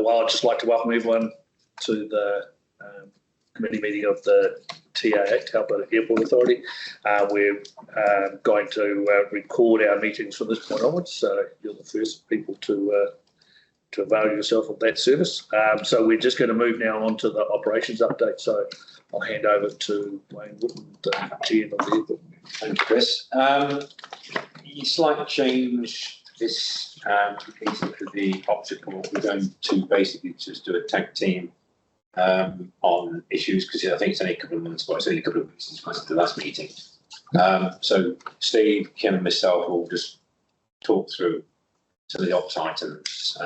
well, I'd just like to welcome everyone to the committee meeting of the TAA, Taupō Airport Authority. We're going to record our meetings from this point onwards, so you're the first people to avail yourself of that service. So we're just going to move now on to the operations update. So I'll hand over to Wayne Woodman, the GM of the airport. Thank you, Chris. Slight change this piece of the obstacle. We're going to basically just do a tag team on issues, because I think it's only a couple of months, but it's only a couple of weeks since the last meeting. So Steve, Kim and myself will just talk through some of the ops items,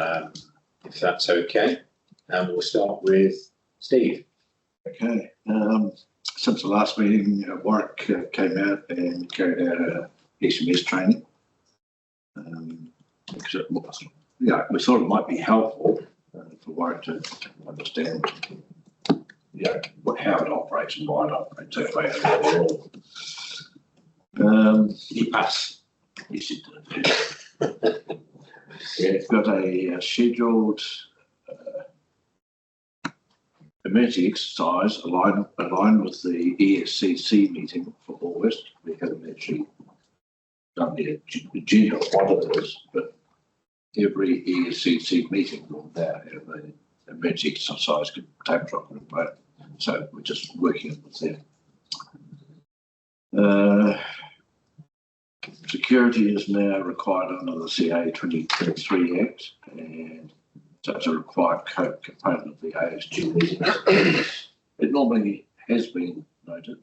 if that's okay. And we'll start with Steve. Okay. Since the last meeting, Warwick came out and carried out a SMS training. Because it was, we thought it might be helpful for Warwick to understand, how it operates and why it operates that way overall. He passed. Yes, he did. We've got a scheduled emergency exercise aligned with the ESCC meeting for August. We haven't actually done the agenda of what it is, but every ESCC meeting will now have an emergency exercise table in place. So we're just working with them. Security is now required under the CA 2023 Act, and so it's a required component of the ASG meeting. It normally has been noted,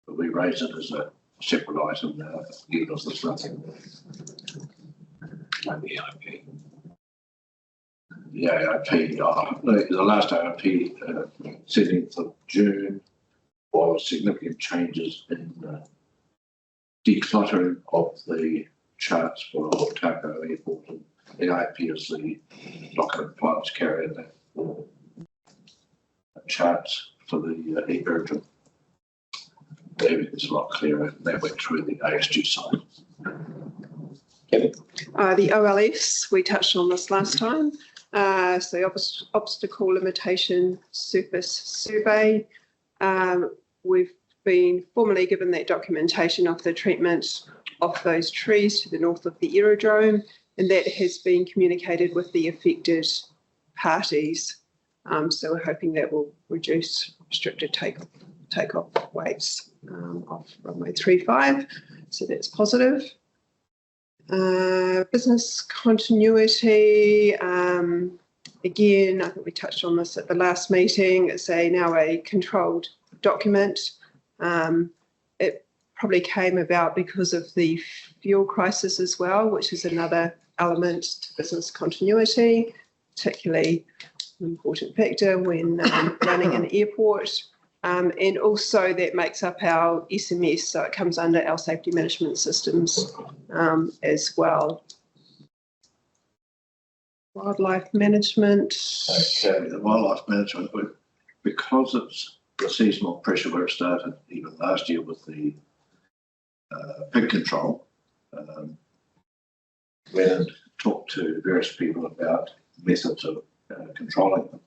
but we raise it as a separate item now, even if there's nothing like the AIP. The AIP, the last AIP, 17th of June, was significant changes in decluttering of the charts for Taupo Airport. And the AIP is the document files carrier that charts for the airport. Everything's a lot clearer. That went through the ASG side. Kevin? The OLS, we touched on this last time. So obstacle limitation surface survey. We've been formally given that documentation of the treatment of those trees to the north of the aerodrome, and that has been communicated with the affected parties. So we're hoping that will reduce restricted takeoff weights off runway 35. So that's positive. Business continuity. Again, I think we touched on this at the last meeting. It's now a controlled document. It probably came about because of the fuel crisis as well, which is another element to business continuity, particularly an important factor when running an airport. And also that makes up our SMS, so it comes under our safety management systems as well. Wildlife management. Okay, the wildlife management, because it's the seasonal pressure where it started even last year with the pig control, went and talked to various people about methods of controlling them.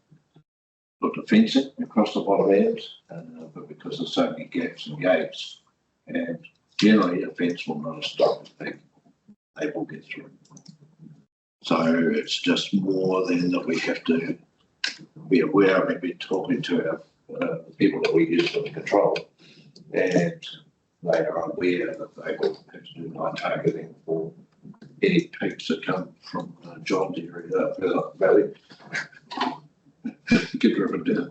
Looked at fencing across the bottom end, but because there's so many gaps and gates, and generally a fence will not stop the pig, they will get through. So it's just more than that we have to be aware of and be talking to our people that we use for the control, and they are aware that they will have to do night targeting for any pigs that come from John's area, Valley. Get driven down.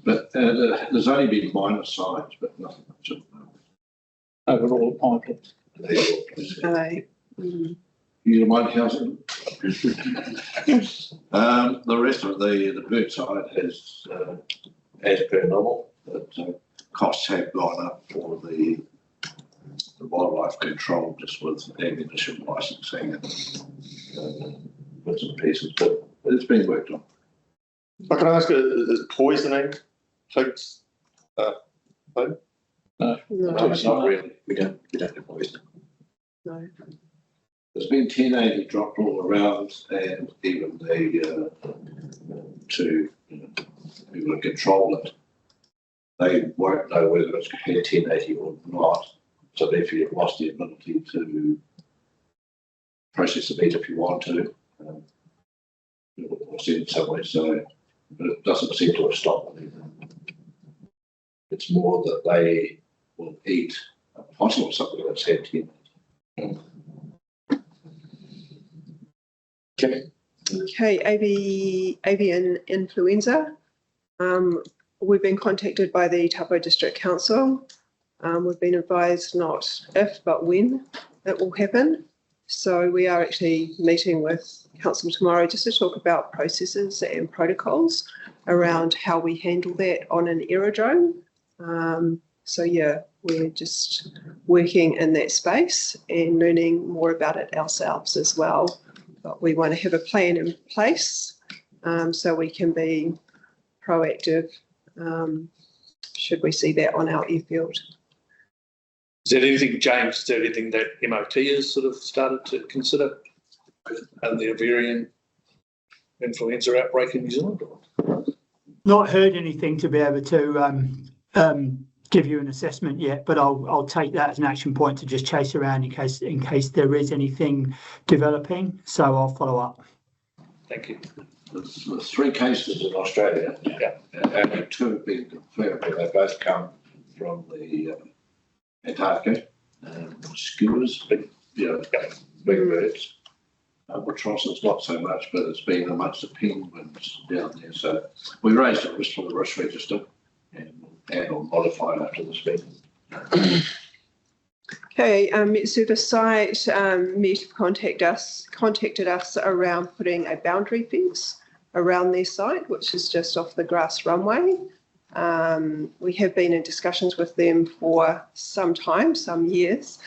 But there's only been minor signs, but nothing much at the moment. Overall, appointment. You don't mind housing? The rest of the bird side has, as per normal, but costs have gone up for the wildlife control, just with ammunition licensing and bits and pieces, but it's been worked on. I can ask, is poisoning pigs? No, not really. We don't do poisoning. No. There's been 1080 dropped all around, and even the to people who control it, they won't know whether it's compared 1080 or not. So therefore you've lost the ability to process the meat if you want to, or in some way. So, but it doesn't seem to have stopped anything. It's more that they will eat a possum or something that's had 1080. Okay. Okay, avian influenza. We've been contacted by the Taupō District Council. We've been advised not if, but when it will happen. So we are actually meeting with Council tomorrow just to talk about processes and protocols around how we handle that on an aerodrome. So yeah, we're just working in that space and learning more about it ourselves as well. But we want to have a plan in place so we can be proactive should we see that on our airfield. Is there anything, James, is there anything that MOT has sort of started to consider and the avian influenza outbreak in New Zealand? Not heard anything to be able to give you an assessment yet, but I'll take that as an action point to just chase around in case there is anything developing. So I'll follow up. Thank you. There's 3 cases in Australia, and 2 have been confirmed. They both come from the Antarctica, skuas, big birds. Albatrosses, not so much, but it's been amongst the penguins down there. So we raised a risk for the risk register and add or modify after this meeting. Okay, Met site contacted us around putting a boundary fence around their site, which is just off the grass runway. We have been in discussions with them for some time, some years,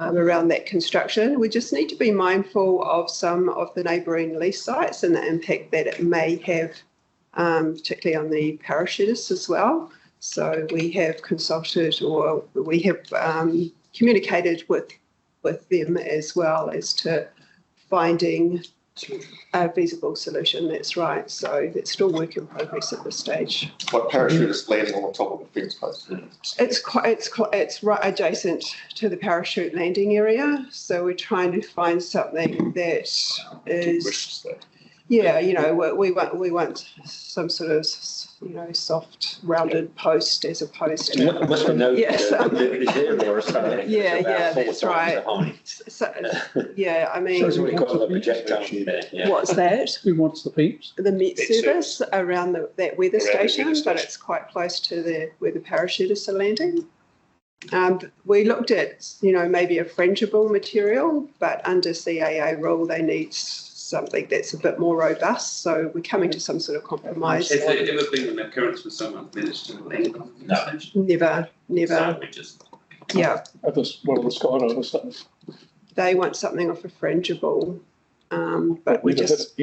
around that construction. We just need to be mindful of some of the neighbouring lease sites and the impact that it may have, particularly on the parachutists as well. So we have consulted, or we have communicated with them as well as to finding a feasible solution. That's right. So it's still work in progress at this stage. What parachutist landing on the top of the fence post? It's right adjacent to the parachute landing area. So we're trying to find something that is, yeah, you know, we want some sort of, you know, soft rounded post as opposed to. Must be no. Yes. Or something. Yeah, that's right. So, yeah, I mean, So we call a projectile there. Yeah. what's that? Who wants the peeps? The Met Met service around that weather station, weather but station. it's quite close to where the parachutists are landing. We looked at, you know, maybe a frangible material, but under CAA rule, they need something that's a bit more robust. So we're coming to some sort of compromise. Has there ever been an occurrence where someone managed to land on the station? Never. So we just. Yeah, At this, well, the skydiver stuff. they want something off a frangible, but we just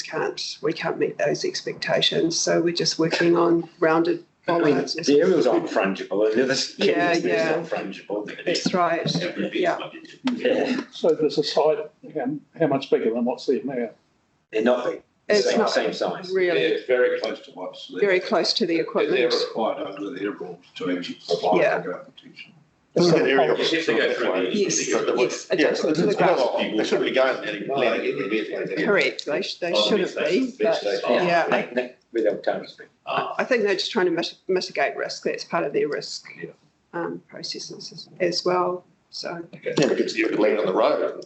can't meet those expectations. So we're just working on rounded. I mean, the aerials aren't frangible, and the other Yeah, kits yeah. not frangible. That's right. Yeah. Yeah, So there's a site, how much bigger than what's there now? they're not big. It's not Same size. really They're very close to what's there. very close to the They're equipment. required under the air rules to actually provide Yeah. ground protection. This is an aerial. Yes, if they go through the- Yes, Yeah, adjacent to the grass. they shouldn't be going landing there. Correct. They shouldn't be, but yeah. Without towers. I think they're just trying to mitigate risk. That's part of their risk processes as well. So Yeah, because you could land on the road.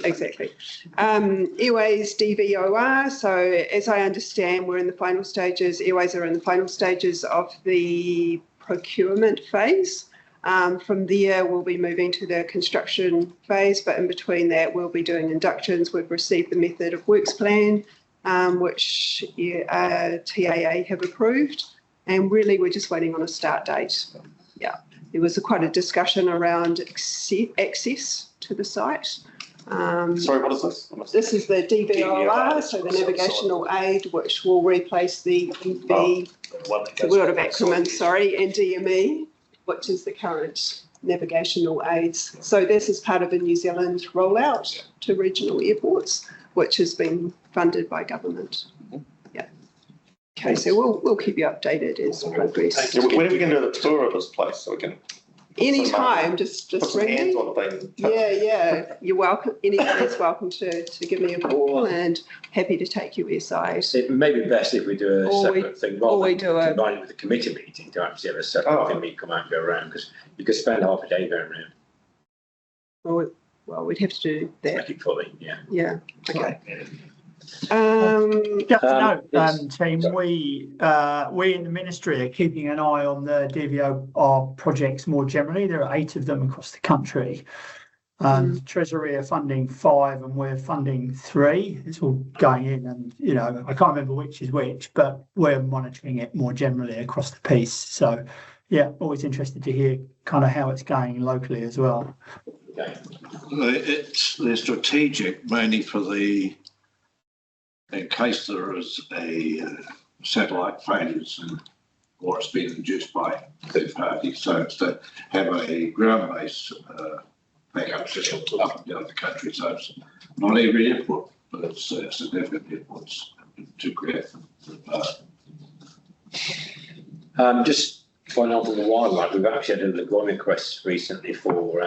exactly. Airways DVOR. So as I understand, we're in the final stages. Airways are in the final stages of the procurement phase. From there, we'll be moving to the construction phase, but in between that, we'll be doing inductions. We've received the method of works plan, which TAA have approved, and really we're just waiting on a start date. Yeah, there was quite a discussion around access to the site. Sorry, what is this? This is the DVOR, so the navigational aid, which will replace the word of acronym, sorry, and DME, which is the current navigational aids. So this is part of a New Zealand rollout to regional airports, which has been funded by government. Yeah. Okay, so we'll keep you updated as progress. Yeah, when are we going to do the tour of this place so we can Anytime, just put some ring hands me. on things? Yeah, you're welcome. Anybody's welcome to give me a call, and happy to take you aside. It may be best if we do a separate thing rather than combine it with the committee meeting to actually have a separate thing we come out and go around, because you could spend half a day going around. Well, we'd have to do that. Make it fully, yeah. Yeah. Okay. Just to yes. note, team, we in the ministry are keeping an eye on the DVOR projects more generally. There are 8 of them across the country. Treasury are funding 5 and we're funding 3. It's all going in, and I can't remember which is which, but we're monitoring it more generally across the piece. So yeah, always interested to hear kind of how it's going locally as well. Okay. They're strategic mainly for in case there is a satellite failures or it's been induced by third parties. So it's to have a ground-based backup system up and down the country. So it's not every airport, but it's significant airports to create Just following on from the wildlife, we've actually had a Lagoon request recently for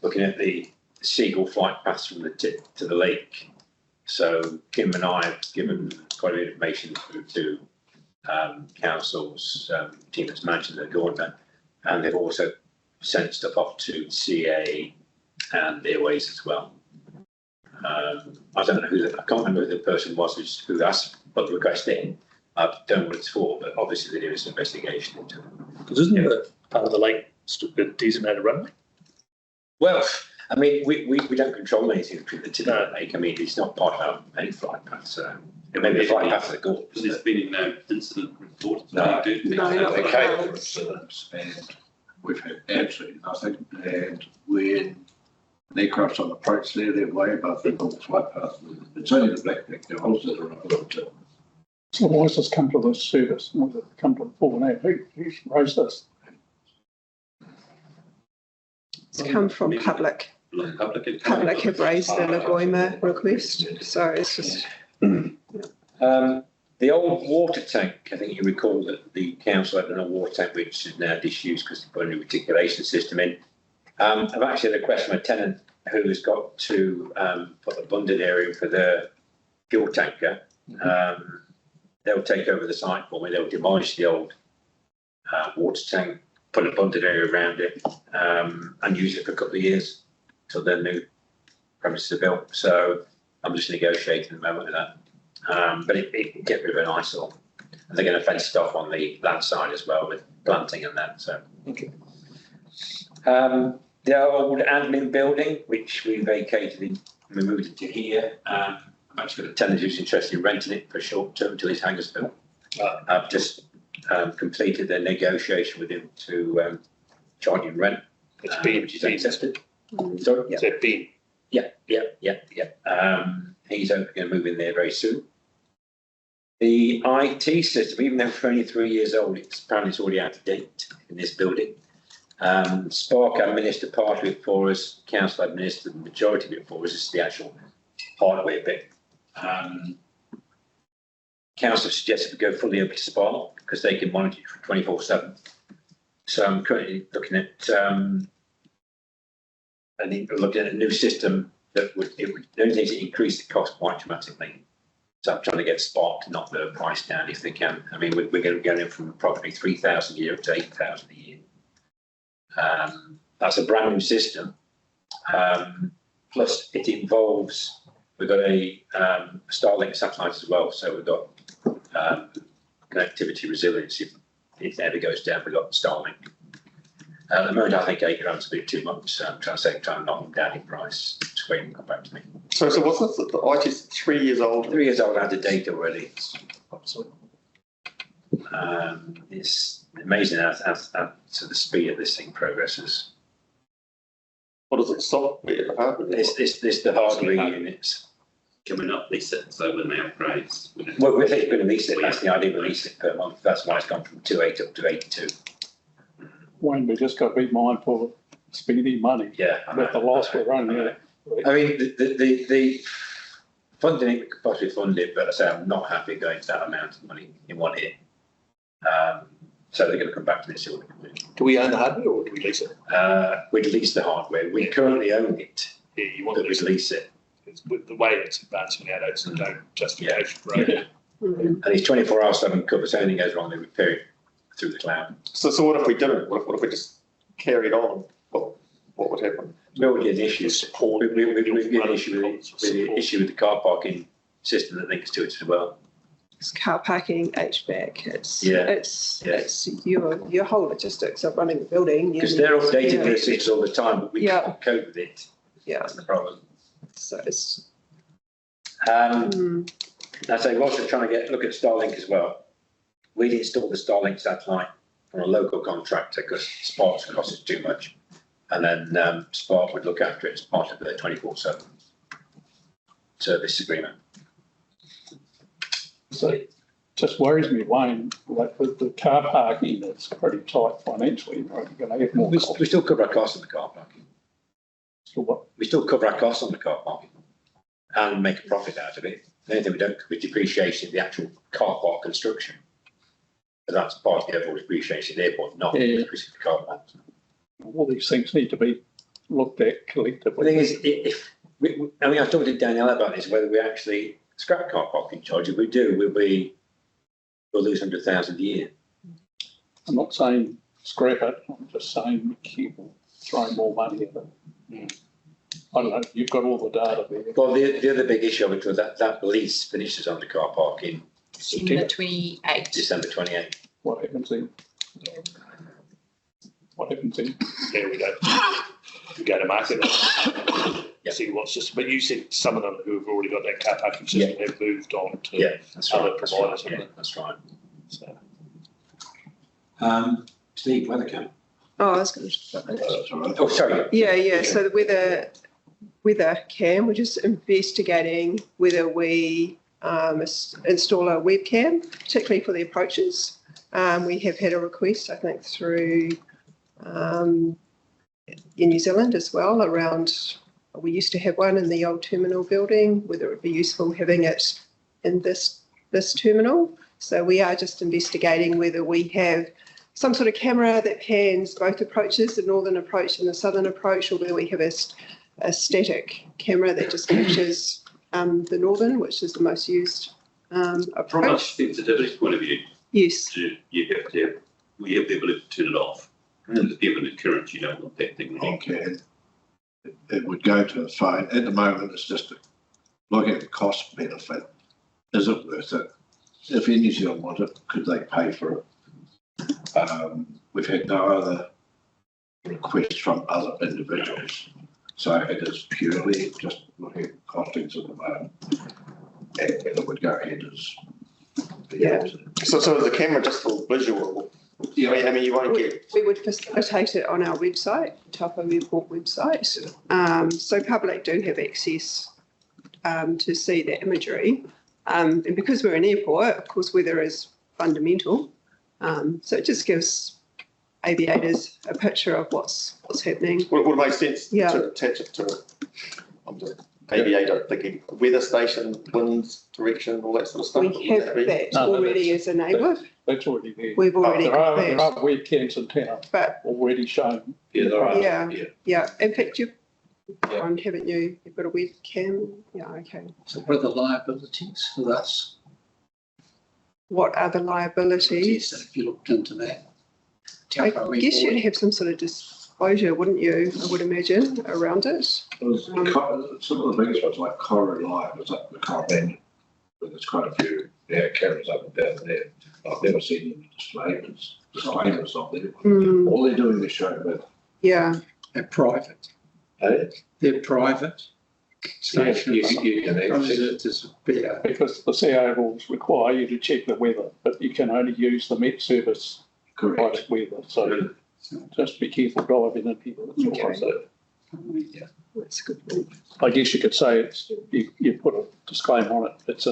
looking at the seagull flight paths from the tip to the lake. So Kim and I have given quite a bit of information through to council's team that's managing the Lagoon, and they've also sent stuff off to CA and Airways as well. I don't know I can't remember who the person was who asked put the request in. I don't know what it's for, but obviously they're doing some investigation into it. Because isn't the part of the lake a designated runway? Well, I mean, we don't control anything to the lake. I mean, it's not part of any flight path, so it may be a flight path to the Gulf. There's been no incident reported. No, not okay. And we've had absolutely nothing. And when an aircraft's on approach there, they're way above the normal flight path. It's only the black-back girls that are above it. So why has this come to the service? Why has it come to the fore now? Who's raised this? It's come from public. Public have raised the Lagoima request, so it's just. The old water tank, I think you recall that the council had an old water tank which is now disused because they put a new reticulation system in. I've actually had a request from a tenant who has got to put a bunded area for their fuel tanker. They'll take over the site for me. They'll demolish the old water tank, put a bunded area around it, and use it for a couple of years till their new premises are built. So I'm just negotiating at the moment with that. But it can get rid of an eyesore. And they're going to fence it off on the land side as well with planting and that. So, okay. The old admin building, which we vacated and we moved into here. I've actually got a tenant who's interested in renting it for short term until his hangar's built. I've just completed the negotiation with him to charge him rent. It's been, which is accepted. So, Is it been? Yeah. He's going to move in there very soon. The IT system, even though it's only 3 years old, apparently it's already out of date in this building. Spark administered part of it for us, council administered the majority of it for us. This is the actual hardware bit. Council suggested we go fully over to Spark because they can monitor it 24/7. So I'm currently looking at a new system that the only thing is it increase the cost quite dramatically. So I'm trying to get Spark to knock the price down if they can. I mean, we're going to be going in from approximately 3,000 a year up to 8,000 a year. That's a brand new system. Plus, it involves, we've got a Starlink satellite as well. So we've got connectivity resilience. If it ever goes down, we've got Starlink. At the moment, I think £8 is a bit too much. So I'm trying to knock them down in price. Just wait and come back to me. So what's this? The IT is 3 years old? 3 years old, out of date already. It's amazing how to the speed of this thing progresses. What is it? Software? Hardware? It's the hardware units. Can we not lease it so when they upgrades? Well, we're going to lease it. That's the idea. We lease it per month. That's why it's gone from 2.8 up to 82. Wayne, we just got to be mindful of spending money. Yeah. With the loss we're running. I mean, funding it, we could possibly fund it, but I say I'm not happy going to that amount of money in one hit. So they're going to come back to this. See what we can do. Do we own the hardware or do we lease it? We'd lease the hardware. We currently own it. Yeah, you want But to we'd lease it. It's with the way it's advancing now, that's no justification for it. And it's 24/7 cover. So anything goes wrong, they repair it through the cloud. So what if we didn't? What if we just carried on? What would happen? Well, we get an issue. Support. We get an issue with the car parking system that links to it as well. It's car parking, HVAC, it's your whole logistics of running the building. Because they're updating their systems all the time, but we can't cope with it. Yeah. That's the problem. So it's. I say we're also trying to look at Starlink as well. We'd install the Starlink satellite from a local contractor because Spark's cost us too much. And then Spark would look after it as part of their 24/7 service agreement. So it just worries me, Wayne, like with the car parking, it's pretty tight financially, right? You're going to have more We costs. still cover our costs on the car parking. So what? We still cover our costs on the car parking and make a profit out of it. The only thing we don't cover is depreciation of the actual car park construction. But that's part of the overall depreciation of the airport, not the car park. All these things need to be looked at collectively. The thing is, if I mean, I've talked to Danielle about this, whether we actually scrap car parking charge. If we do, we'll lose 100,000 a year. I'm not saying scrap it, I'm just saying keep throwing more money at it. I don't know, you've got all the data there. Well, the other big issue of it was that lease finishes on the car park in December 28. December 28. What happens then? What happens then? Yeah, we go to market. See what's just. But you said some of them who have already got that car parking system have moved on to other providers. That's right. So. Steve, weather cam. Oh, I was going to. Oh, sorry. Yeah. So the weather cam, we're just investigating whether we install a webcam, particularly for the approaches. We have had a request, I think, through in New Zealand as well around. We used to have one in the old terminal building, whether it would be useful having it in this terminal. So we are just investigating whether we have some sort of camera that pans both approaches, the northern approach and the southern approach, or whether we have a static camera that just captures the northern, which is the most used approach. From a sensitivity point of view, yes, we have the ability to turn it off. There's evident current, you don't want that thing. Okay. It would go to the phone. At the moment, it's just looking at the cost benefit. Is it worth it? If New Zealand want it, could they pay for it? We've had no other requests from other individuals. So it is purely just looking at costings at the moment. And whether it would go ahead is the answer. So is the camera just for visual? Yeah. I mean, you won't get. we would facilitate it on our website, Taupo Airport website. So public do have access to see the imagery. And because we're an airport, of course, weather is fundamental. So it just gives aviators a picture of what's happening. Would it make sense to attach it to aviator, thinking weather station, winds, direction, all that sort of stuff? We have that already as a neighbour. That's already there. We've already got that. There are webcams in town, but already shown. Yeah, there are. Yeah. In fact, you've got one, haven't you? You've got a webcam. Yeah, okay. So what are the liabilities for us? What are the liabilities? If you looked into that. I guess you'd have some sort of disclosure, wouldn't you? I would imagine around it. Some of the biggest ones like Corrie Live is up the Corrie, but there's quite a few cameras up and down there. I've never seen any disclaimers on there. All they're doing is showing that. Yeah. They're private. They're private. Stations. You can access. Because the CA rules require you to check the weather, but you can only use the Met Service private weather. So just be careful driving in people. Yeah, that's a good point. I guess you could say it's you put a disclaimer on it. It's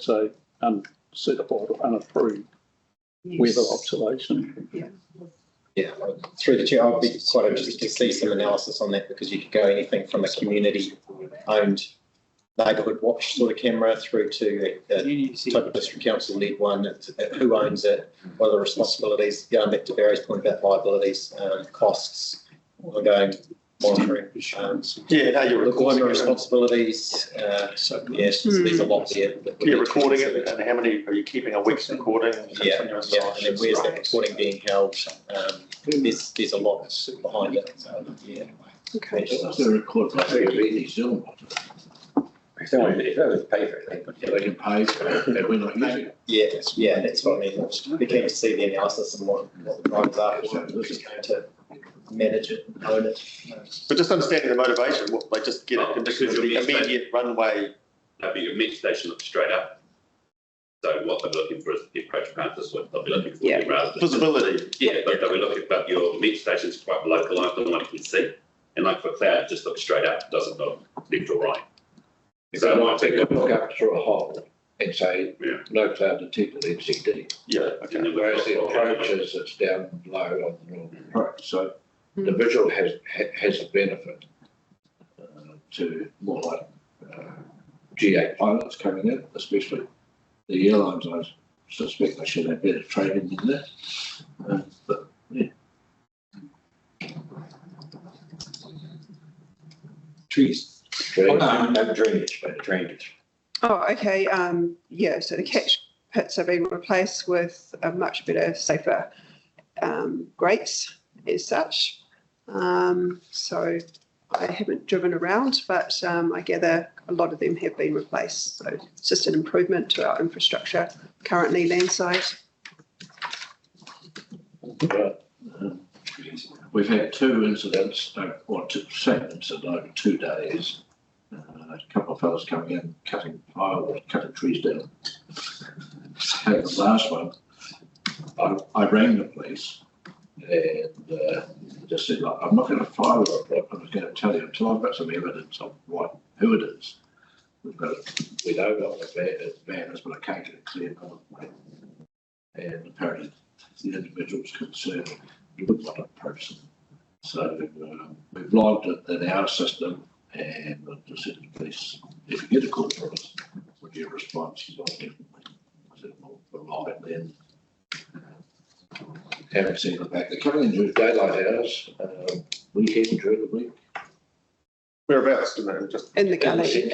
a uncertified or unapproved weather observation. Yeah, through the chair, I'd be quite interested to see some analysis on that, because you could go anything from a community-owned neighbourhood watch sort of camera through to Taupō District Council led one. Who owns it? What are the responsibilities? Going back to Barry's point about liabilities, costs, ongoing monitoring. Yeah, no, you're recording the it. responsibilities. Yes, there's a lot there. You're recording it, and how many are you keeping a week's recording? Yeah, and then where's that recording being held? There's a lot behind it. Yeah. Okay. It's a record by really Zoom. If they want to pay for it, They can pay for it, and we're not using it. Yeah, that's what I mean. We're keen to see the analysis and what the drivers are. We're just going to manage it and own it. But just understanding the motivation, what, they just get a condition of the immediate runway. That'd be your mid station looks straight up. So what they're looking for is the approach path, is what they'll be looking for. Yeah. Rather than, Visibility. yeah, but they'll be looking, but your mid station's quite localised on what you can see. And like for cloud, it just looks straight up, doesn't look left or right. So I might take a look up through a hole and say, no cloud detected NCD. Yeah, okay. And then Whereas the approach is it's down low on the normal approach. So the visual has a benefit to more like GA pilots coming in, especially. The airlines, I suspect they should have better training than that. But yeah. trees. Drainage. Oh, okay. Yeah, so the catch pits have been replaced with a much better, safer grates as such. So I haven't driven around, but I gather a lot of them have been replaced. So it's just an improvement to our infrastructure currently landside. We've had two incidents, same incident over 2 days. A couple of fellas coming in, cutting firewood, cutting trees down. And the last one, I rang the police and just said, look, I'm not going to fire it, I was going to tell you until I've got some evidence of who it is. We know the van is, but I can't get a clear point. And apparently the individual's concerned he wouldn't want to person. So we've logged it in our system and just said to the police, if you get a call from us, would you respond? She said, definitely. I said, we'll log it then. Haven't seen it back. They're coming in during daylight hours, weekend during the week. Whereabouts? Just In the gully,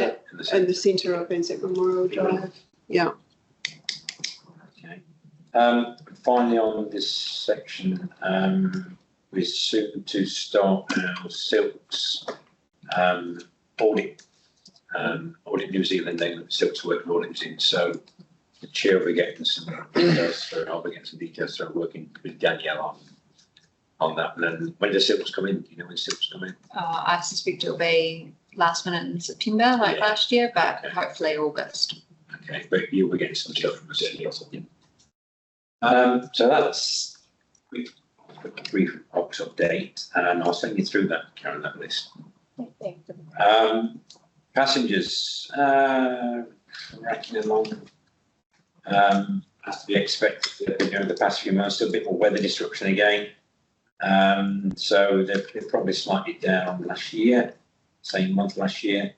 in the centre of Anzac Memorial Drive. Yeah. Okay. Finally, on this section, we're soon to start our silks audit. Audit New Zealand, they silks work audits in. So the chair will be getting some details through. I'll be getting some details through. Working with Danielle on that. And then when does silks come in? Do you know when silks come in? I suspect it'll be last minute in September, like last year, but hopefully August. Okay, but you'll be getting some stuff from us. So that's a brief ops update, and I'll send you through that, Karen, that list. Passengers racking along as to be expected. The past few months, still a bit more weather disruption again. So they're probably slightly down last year, same month last year,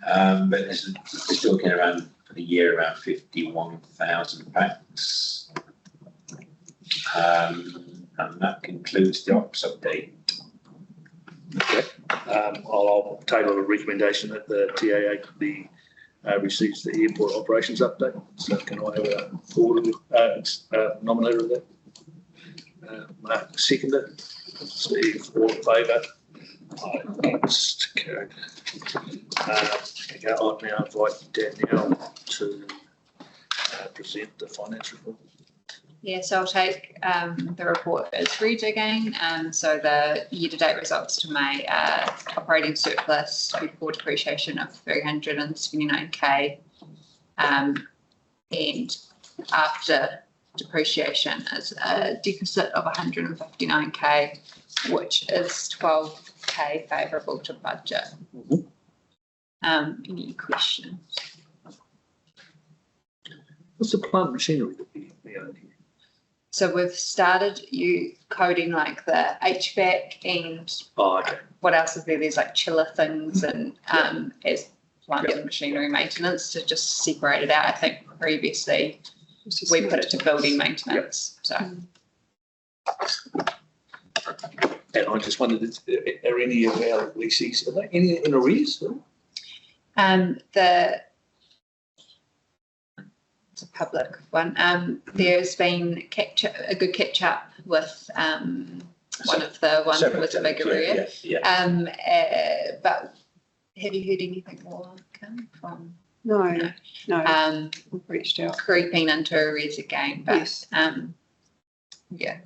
but they're still looking around for the year around 51,000 packs. And that concludes the ops update. Okay. I'll table a recommendation that the TAA receives the airport operations update. So can I have a nominator of that? Mark, seconder. Steve, all in favour? Against, carried. Okay, I'll now invite Danielle to present the finance report. Yeah, so I'll take the report as read again. So the year-to-date results to May operating surplus before depreciation of 379k, and after depreciation is a deficit of 159k, which is 12k favourable to budget. Any questions? What's the plant machinery that we own here? So we've started coding like the HVAC and okay. What else is there? There's like chiller things and as plant and machinery maintenance to just separate it out. I think previously we put it to building maintenance, so. And I just wondered, are any of our leases, are they any in arrears? It's a public one. There's been a good catch up with one of the ones with the big arrear. But have you heard anything more, Kim, from? No. We've reached out. Creeping into arrears again, but Yes. Yeah,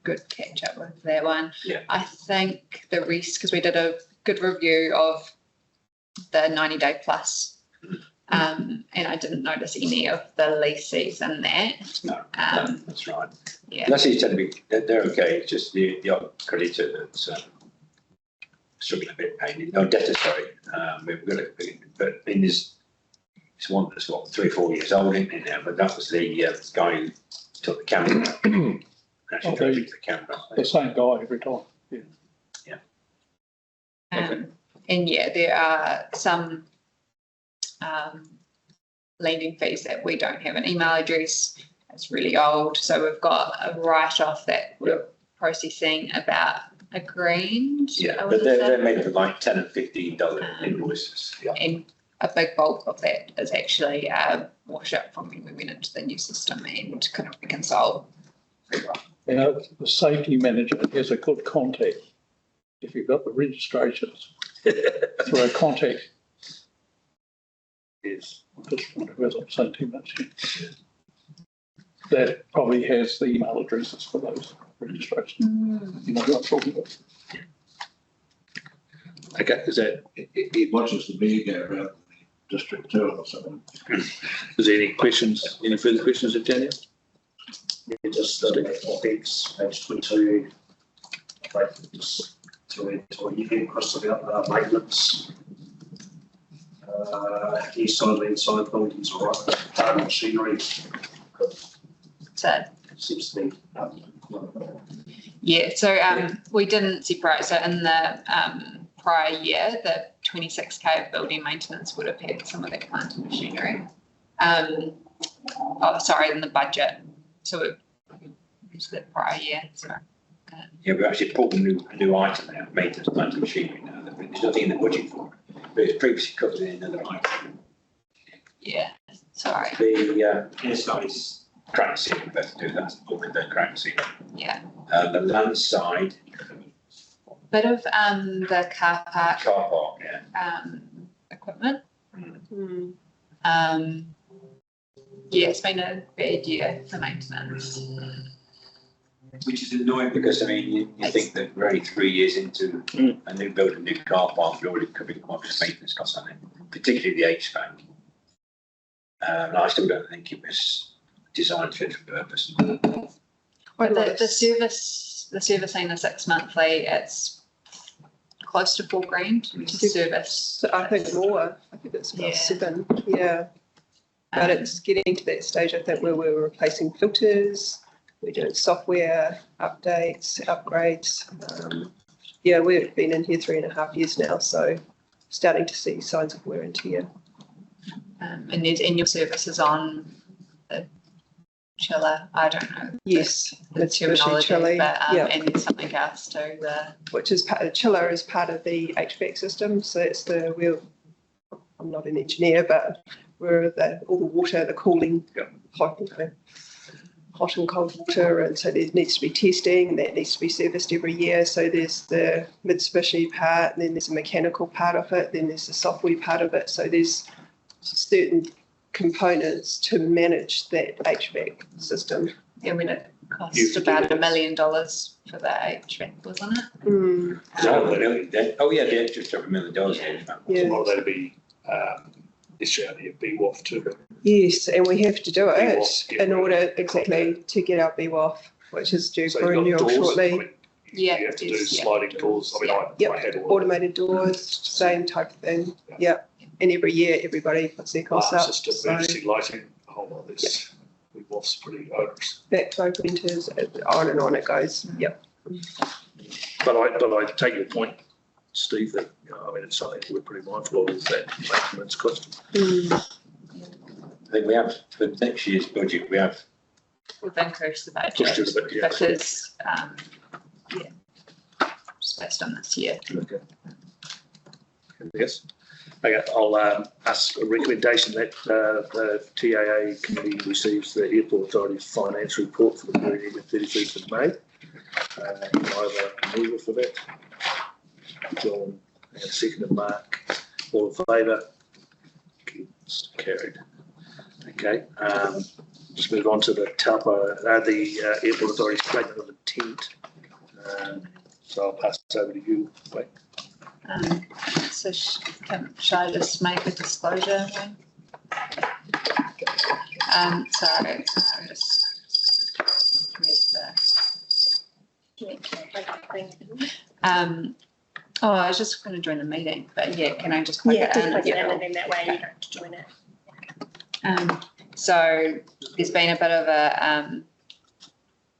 good catch up with that one. Yeah. I think the rest, because we did a good review of the 90-day plus, and I didn't notice any of the leases in that. No, that's right. Yeah. Unless you tend to be, they're okay. It's just the odd creditor that's struggling a bit. Paying no debtor, sorry. We've got it, but in this, it's one that's what 3 or 4 years old, isn't it now? But that was the guy who took the camera. Actually, Okay. took the camera. The same guy every time. Yeah. And yeah, there are some lending fees that we don't have an email address. It's really old, so we've got a write-off that we're processing about $1,000. Yeah, but they're made for like $10 and $15 invoices. Yeah. And a big bulk of that is actually wash up from when we went into the new system and couldn't reconcile very well. You know, the safety manager is a good contact. If you've got the registrations through a contact. Yes. I just wonder whether I'm saying too much here. That probably has the email addresses for those registrations. You know what I'm talking about? Okay, is that, He watches the media around the district too or something. is there any questions, any further questions of Daniel? Yeah, just OPEX, page 22, just to what you get across about maintenance. East side, land side buildings, all right, machinery So seems to be yeah, so we didn't separate. So in the prior year, the 26K of building maintenance would have had some of that plant and machinery. In the budget. So it was the prior year. So, Yeah, we actually pulled a new item out, maintenance plant and machinery now. There's nothing in the budget for it, but it's previously covered in another item. yeah, sorry. The inside is crack ceiling, better do that, or with the crack ceiling. Yeah. The land side. Bit of the car park equipment. Yeah, it's been a bad year for maintenance. Which is annoying because, I mean, you think that we're only 3 years into a new build, a new car park, we're already covering quite a bit of maintenance costs on it, particularly the HVAC. I still don't think it was designed fit for purpose. The servicing the 6 monthly, it's close to $4,000 to service. So I think more. I think it's about 7. Yeah. But it's getting to that stage, I think, where we're replacing filters, we're doing software updates, upgrades. We've been in here 3.5 years now, so starting to see signs of wear and tear. And there's annual services on the chiller, I don't know. Yes, the terminology, chiller, but, and there's something else too. Which is part of the chiller is part of the HVAC system, so it's I'm not an engineer, but where all the water, the cooling, hot and cold water, and so there needs to be testing, and that needs to be serviced every year. So there's the Mitsubishi part, and then there's a mechanical part of it, then there's the software part of it. So there's certain components to manage that HVAC system. Yeah, when it cost about $1 million for the HVAC, wasn't it? The extra $1 million. Yeah. A lot of that'll be issue out here, BWAF too. Yes, and we have to do it BWAF, in order exactly to get our BWAF, which is due So for you've got renewal doors, shortly. I mean, you have to do sliding doors. I mean, I had all Automated doors, same type of thing. Yep. And every year, everybody puts their costs alarm up. system, emergency lighting, a whole lot of this. BWAF's pretty onerous. Backflow printers, on and on it goes. Yep. But I take your point, Steve, that, I mean, it's something we're pretty mindful of, is that maintenance cost. I think we have, for next year's budget, we have We've increased the budget. Pushed it a bit, yeah. Because, just based on this year. Okay. Yes. Okay, I'll ask a recommendation that the TAA committee receives the Airport Authority's finance report for the period ending 31st of May. I move for that. John and second of Mark. All in favour? It's carried. Okay. Just move on to the Taupo, the Airport Authority statement of intent. So I'll pass it over to you, Wayne. So shall I just make a disclosure? Wayne? So I just use oh, I was just going to join the meeting, but yeah, can I just click it in? Click it in, and then that way you don't have to join it. So there's been a bit of a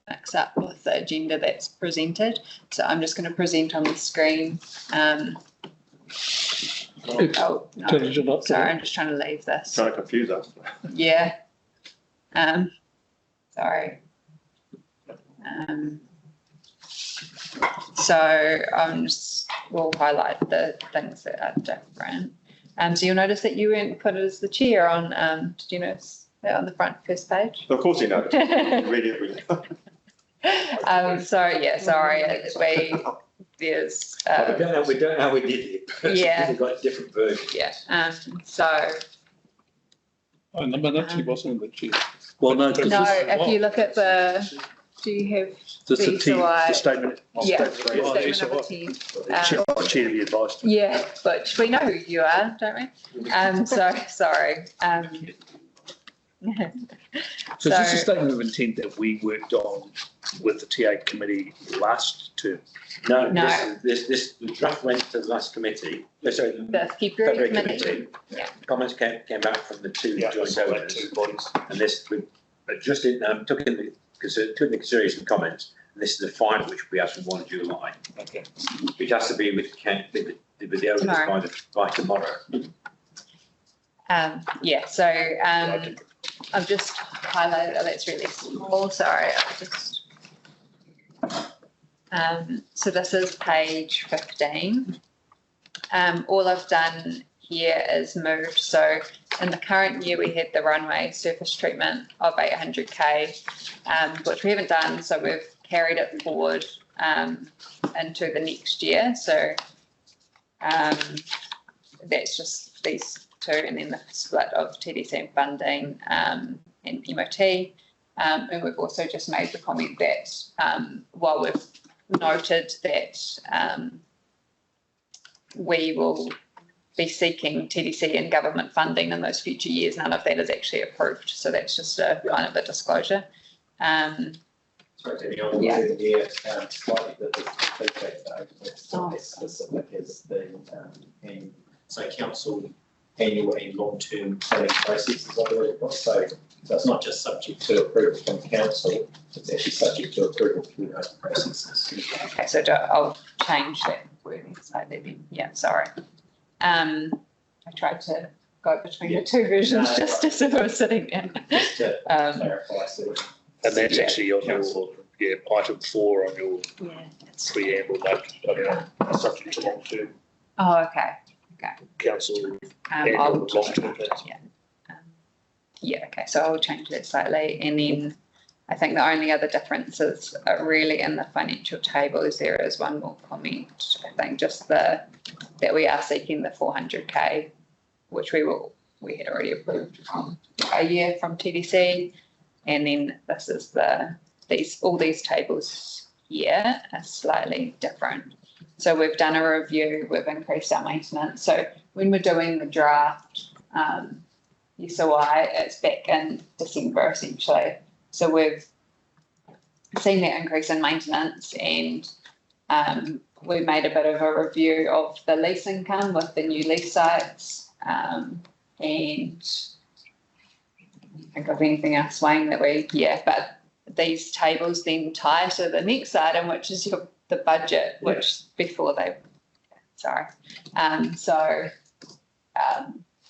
mix up with the agenda that's presented. So I'm just going to present on the screen. Oh, no. Sorry, I'm just trying to leave this. Trying to confuse us. Yeah. Sorry. So we'll highlight the things that are different. So you'll notice that you weren't put as the chair on, did you notice that on the front first page? Of course you know. Read it, really. So yeah, sorry, there's. we don't know how we did it. But Yeah. We've got different versions. Yeah, so, And the minutes, he wasn't in the chair. Well, no, no, if you look at do you have this is these the statement. Yeah, Statement the statement of intent. chair to be advised. Yeah, but we know who you are, don't we? So, sorry. So is this a statement of intent that we worked on with the TA committee last term? No, No. This the draft went to the last committee. Sorry, The February committee. Yeah. Comments came back from the two joint owners, two bodies. and this we just took into consideration comments. And this is the final, which we asked for 1 July. Okay. Which has to be with the owners by tomorrow. Yeah, so I've just highlighted, that's really small, sorry, so this is page 15. All I've done here is moved, so in the current year we had the runway surface treatment of 800k, which we haven't done, so we've carried it forward into the next year, so that's just these two, and then the split of TDC funding and MOT. And we've also just made the comment that while we've noted that we will be seeking TDC and government funding in those future years, none of that is actually approved. So that's just a kind of a disclosure. Sorry, Debbie, on the word here, slightly the feedback though, it's not as specific as the, so council annual and long-term planning processes, I believe it was. So it's not just subject to approval from council, it's actually subject to approval through those processes. Okay, so I'll change that wording slightly. Yeah, sorry. I tried to go between the two versions just as if I was sitting there. Just to clarify, so And that's actually on your item 4 on your preamble note, subject to long term Oh, okay. council and I'll long term plans. Okay, so I'll change that slightly, and then I think the only other differences are really in the financial tables. There is one more comment, I think, just that we are seeking the 400k, which we had already approved a year from TDC, and then this is all these tables here are slightly different. So we've done a review, we've increased our maintenance. So when we're doing the draft SOI, it's back in December essentially. So we've seen that increase in maintenance, and we made a bit of a review of the lease income with the new lease sites, and I think of anything else, Wayne, that but these tables then tie to the next item, which is the budget, which before they Sorry.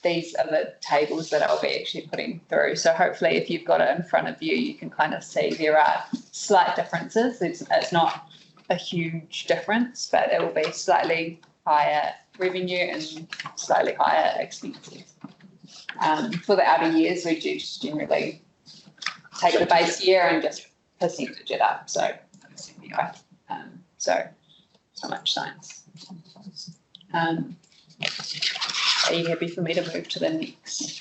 These are the tables that I'll be actually putting through. So hopefully if you've got it in front of you, you can kind of see there are slight differences. It's not a huge difference, but it will be slightly higher revenue and slightly higher expenses. For the outer years, we do generally take the base year and just percentage it up. So anyway, so much science. Are you happy for me to move to the next?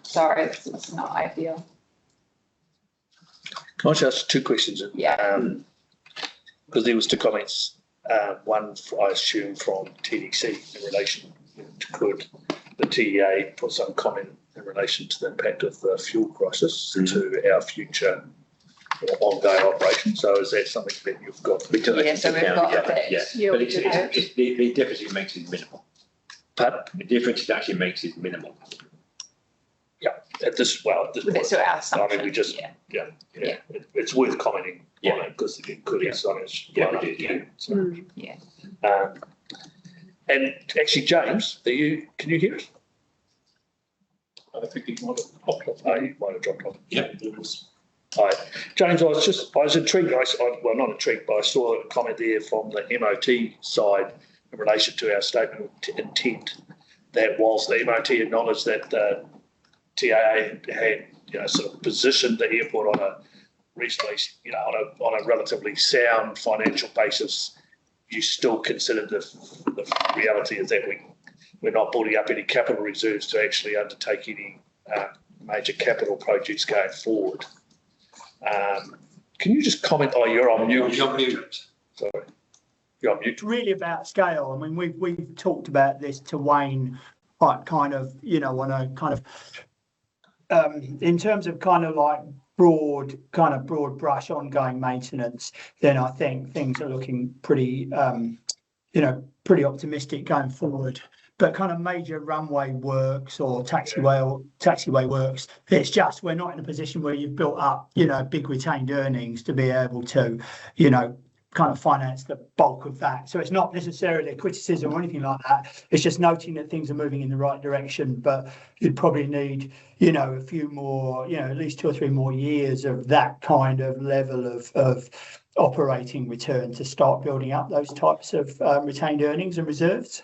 Sorry, this is not ideal. Can I just ask 2 questions? Yeah. Because there was 2 comments. One, I assume, from TDC in relation to could the TEA put some comment in relation to the impact of the fuel crisis to our future ongoing operation. So is that something that you've got? Yeah, so we've got that. Yeah, but the difference it makes is minimal. But the difference it actually makes is minimal. Yeah, at this point, that's our assumption. I mean, we just it's worth commenting on it because it could astonish. And actually, James, can you hear us? I think he might have popped off. Oh, you might have dropped off. Yeah. Hi, James. I was intrigued. Well, not intrigued, but I saw a comment there from the MOT side in relation to our statement of intent. That was the MOT acknowledged that the TAA had, sort of positioned the airport on a reasonably, on a relatively sound financial basis. You still consider the reality is that we're not building up any capital reserves to actually undertake any major capital projects going forward. Can you just comment? Oh, you're on mute. You're on mute. Sorry. You're on mute. It's really about scale. I mean, we've talked about this to Wayne, like kind of, on a kind of, in terms of kind of like broad brush ongoing maintenance, then I think things are looking pretty, pretty optimistic going forward. But kind of major runway works or taxiway works, it's just we're not in a position where you've built up, big retained earnings to be able to, kind of finance the bulk of that. So it's not necessarily a criticism or anything like that. It's just noting that things are moving in the right direction, but you'd probably need, a few more, at least 2 or 3 more years of that kind of level of operating return to start building up those types of retained earnings and reserves.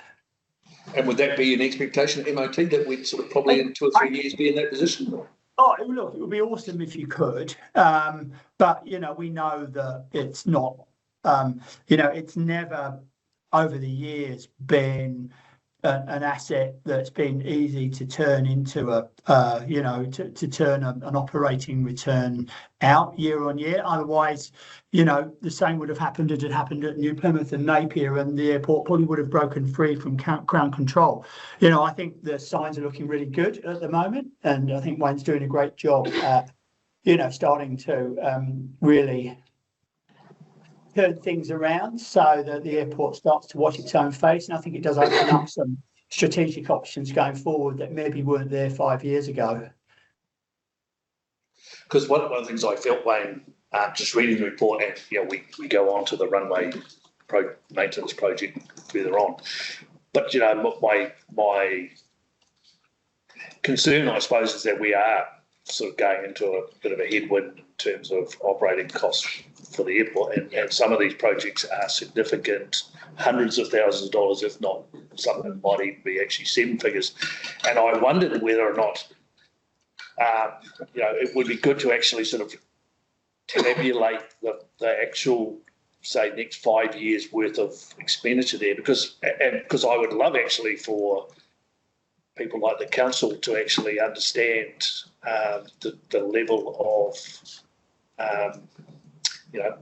And would that be an expectation at MOT that we'd sort of probably in 2 or 3 years be in that position? Oh, look, it would be awesome if you could. But, we know that it's not, it's never over the years been an asset that's been easy to turn into to turn an operating return out year on year. Otherwise, the same would have happened as it happened at New Plymouth and Napier, and the airport probably would have broken free from Crown control. I think the signs are looking really good at the moment, and I think Wayne's doing a great job at, starting to really turn things around so that the airport starts to wash its own face. And I think it does open up some strategic options going forward that maybe weren't there 5 years ago. Because one of the things I felt, Wayne, just reading the report, and we go on to the runway maintenance project further on. But my concern, I suppose, is that we are sort of going into a bit of a headwind in terms of operating costs for the airport, and some of these projects are significant, hundreds of thousands of dollars, if not some of them might even be actually 7 figures. And I wondered whether or not it would be good to actually sort of tabulate the actual, say, next 5 years worth of expenditure there, because I would love actually for people like the council to actually understand the level of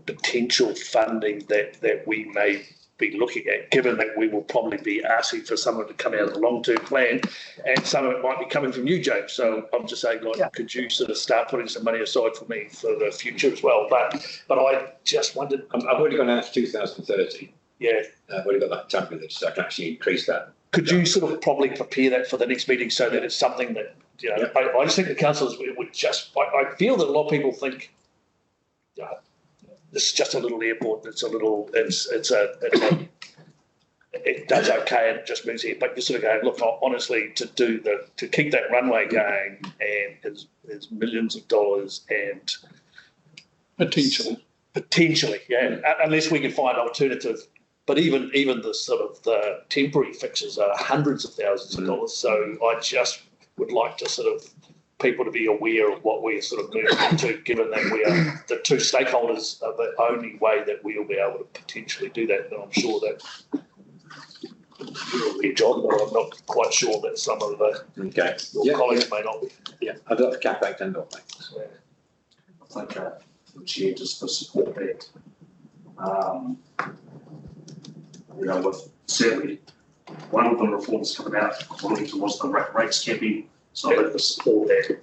potential funding that we may be looking at, given that we will probably be asking for someone to come out of the long-term plan, and some of it might be coming from you, James. So I'm just saying, could you sort of start putting some money aside for me for the future as well? But I just wondered. I've already gone out to 2030. Yeah. I've already got that time with it, so I can actually increase that. Could you sort of probably prepare that for the next meeting so that it's something that, I just think the councillors would just, I feel that a lot of people think, this is just a little airport. It's a little, it's it does okay and it just moves here. But you're sort of going, look, honestly, to keep that runway going and is millions of dollars and potentially, yeah, unless we can find alternative. But even the sort of the temporary fixes are hundreds of thousands of dollars. So I just would like to sort of people to be aware of what we're sort of moving into, given that we are the two stakeholders are the only way that we'll be able to potentially do that. And I'm sure that you're aware, John, but I'm not quite sure that some of your colleagues may not be. Yeah, I'd love to cap back then, don't I think the chair just to support that. With certainly one of the reforms coming out according to was the rates capping, so I'd like to support that